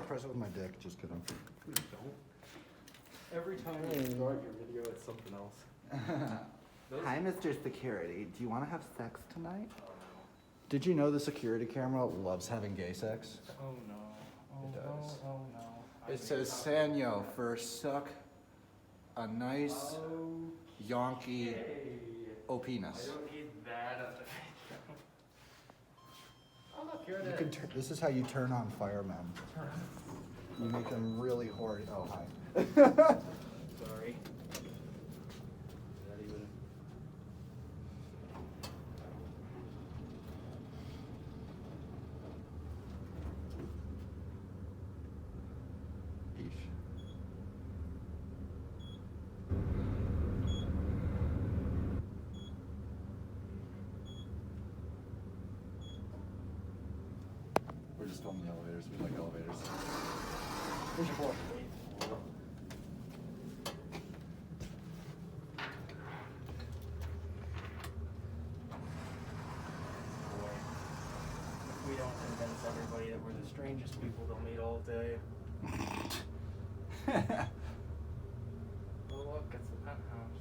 press it with my dick. Just kidding. Please don't. Every time you start your video, it's something else. Hi, Mr. Security. Do you want to have sex tonight? Did you know the security camera loves having gay sex? Oh no. Oh It does. no. Oh no. It says Sanyo for suck a nice yonky penis. I don't need that on the Oh look, here it You is. can this is how you turn on firemen. You make them really horny. Oh, hi. Sorry. Not even. Yeesh. We're just filming the elevators. We like elevators. Where's your boy? If we don't convince everybody that we're the strangest people they'll meet all day. Oh look, it's the penthouse.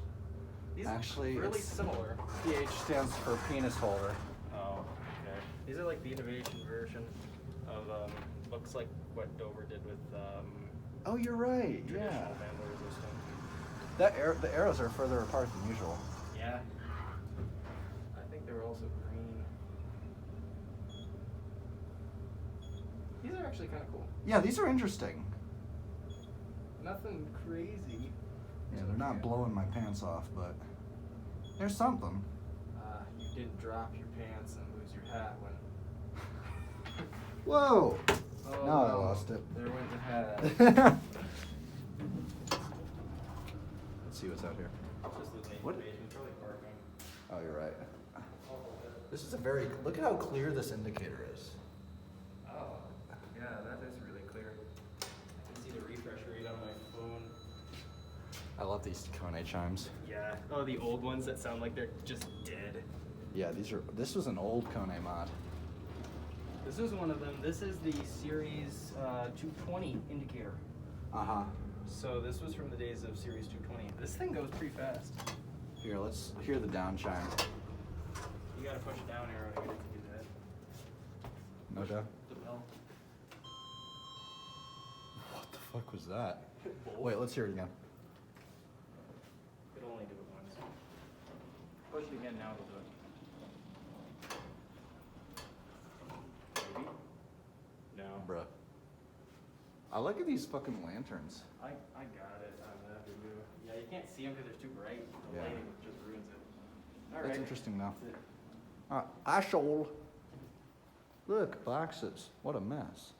These Actually, are really it's- similar. PH stands for penis holder. Oh, okay. These are like the innovation version of looks like what Dover did with Oh, you're right. traditional Yeah. vandal resistant. The arrows are further apart than usual. Yeah. I think they were also green. These are actually kind of cool. Yeah, these are interesting. Nothing crazy. Yeah, they're not blowing my pants off, but there's something. You didn't drop your pants and lose your hat when. Whoa! Oh, Now I no. lost it. There went the hat. Let's see what's out here. Just the What? information, probably parking. Oh, you're right. This is a very, look at how clear this indicator is. Oh, yeah, that is really clear. I can see the refresh rate on my phone. I love these Kone chimes. Yeah. Oh, the old ones that sound like they're just dead. Yeah, this was an old Kone mod. This is one of them. This is the Series 220 indicator. Uh-huh. So this was from the days of Series 220. This thing goes pretty fast. Here, let's hear the down chime. You gotta push down arrow to get it to do that. No doubt. The bell. What the fuck was that? Wait, let's hear it again. It'll only do it once. Push it again now, it'll do it. Maybe? No. Bruh. I look at these fucking lanterns. I got it on that video. Yeah, you can't see them because they're too bright. The Yeah. lighting just ruins it. All right. That's interesting though. That's it. Ashole. Look, boxes. What a mess.